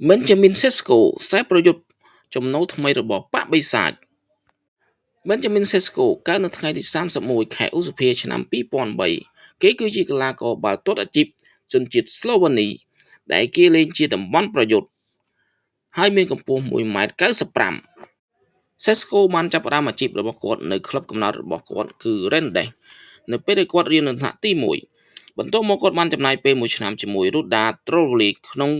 Benjamin Sesko ខ្សែប្រយុទ្ធចំណូលថ្មីរបស់ប៉ាបិសាច Benjamin Sesko កើតនៅថ្ងៃទី31 ខែឧសភាឆ្នាំ2003គេគឺជាកីឡាករបាល់ទាត់អាជីពជនជាតិស្លូវេនីដែលគេលេងជាតំបន់ប្រយុទ្ធហើយមានកម្ពស់ 1.95 m Sesko បានចាប់ផ្ដើមអាជីពរបស់គាត់នៅក្លឹបកំណើតរបស់គាត់គឺ Rennes នៅពេលដែលគាត់រៀននៅថ្នាក់ទី1បន្ទាប់មកគាត់បានចំណាយពេល1ឆ្នាំជាមួយ Roda Trolley ក្នុង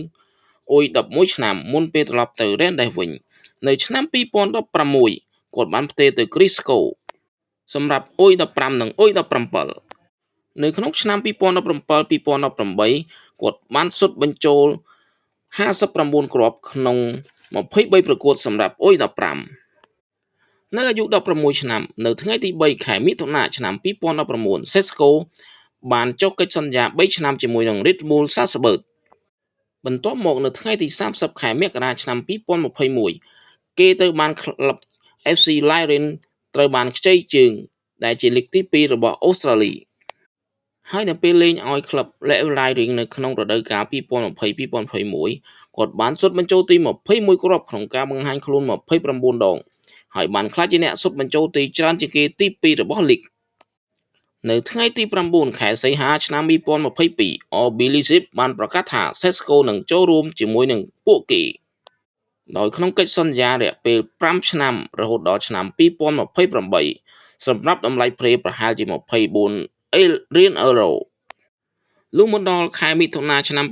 អ៊ុយ11ឆ្នាំមុនពេលត្រឡប់ទៅ Rennes វិញនៅឆ្នាំ2016គាត់បានផ្ទេរទៅ Crisco សម្រាប់អ៊ុយ15និងអ៊ុយ17នៅក្នុងឆ្នាំ2017-2018គាត់បានសុទ្ធបញ្ចូល59គ្រាប់ក្នុង23ប្រកួតសម្រាប់អ៊ុយ15នៅអាយុ16ឆ្នាំនៅថ្ងៃទី3ខែមិថុនាឆ្នាំ2019 Sesko បានចុះកិច្ចសន្យា3ឆ្នាំជាមួយនឹង Red Bull Salzburg បន្ទាប់មកនៅថ្ងៃទី30ខែមករាឆ្នាំ2021គេទៅបានក្លឹប FC Lyon ត្រូវបានខ្ចីជើងដែលជាលីកទី2របស់អូស្ត្រាលីហើយនៅពេលលេងឲ្យក្លឹប Lyon នៅក្នុងរដូវកាល2020-2021គាត់បានសុទ្ធបញ្ចូលទី21គ្រាប់ក្នុងការបង្ហាញខ្លួន29ដងហើយបានក្លាយជាអ្នកសុទ្ធបញ្ចូលទីច្រើនជាងគេទី2របស់លីកនៅថ្ងៃទី9ខែសីហាឆ្នាំ2022 RB Leipzig បានប្រកាសថា Sesko នឹងចូលរួមជាមួយនឹងពួកគេដោយក្នុងកិច្ចសន្យារយៈពេល5ឆ្នាំរហូតដល់ឆ្នាំ2028សម្រាប់តម្លៃប្រេប្រហែលជា24លានអឺរ៉ូលុះមកដល់ខែមិថុនាឆ្នាំ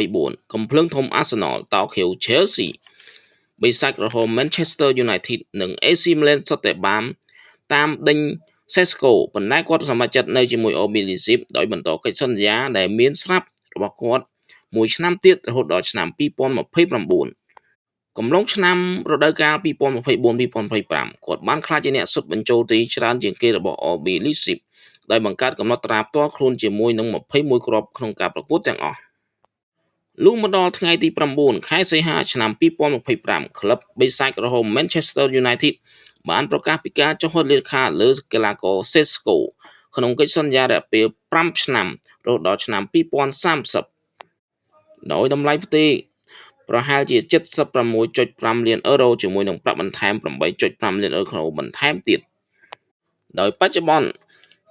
2024កំភ្លើងធំ Arsenal តោខៀវ Chelsea បិសាចក្រហម Manchester United និង AC Milan សុទ្ធតែបានតាមដេញ Sesko ប៉ុន្តែគាត់សម្រេចចិត្តនៅជាមួយ RB Leipzig ដោយបន្តកិច្ចសន្យាដែលមានស្រាប់របស់គាត់មួយឆ្នាំទៀតរហូតដល់ឆ្នាំ2029កំឡុងឆ្នាំរដូវកាល2024-2025គាត់បានក្លាយជាអ្នកសុទ្ធបញ្ចូលទីច្រើនជាងគេរបស់ RB Leipzig ដោយបង្កើតកំណត់ត្រាផ្ទាល់ខ្លួនជាមួយនឹង21គ្រាប់ក្នុងការប្រកួតទាំងអស់លុះមកដល់ថ្ងៃទី9ខែសីហាឆ្នាំ2025ក្លឹបបិសាចក្រហម Manchester United បានប្រកាសពីការចុះហត្ថលេខាលើកីឡាករ Sesko ក្នុងកិច្ចសន្យារយៈពេល5ឆ្នាំរហូតដល់ឆ្នាំ2030ដោយតម្លៃផ្ទេរប្រហែលជា 76.5 លានអឺរ៉ូជាមួយនឹងប្រាក់បន្ថែម 8.5 លានអឺរ៉ូបន្ថែមទៀតដោយបច្ចុប្បន្ន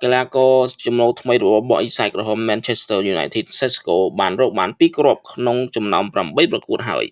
កីឡាករចំណូលថ្មីរបស់បិសាចក្រហម Manchester United Sesko បានរកបាន2គ្រាប់ក្នុងចំណោម8ប្រកួតហើយ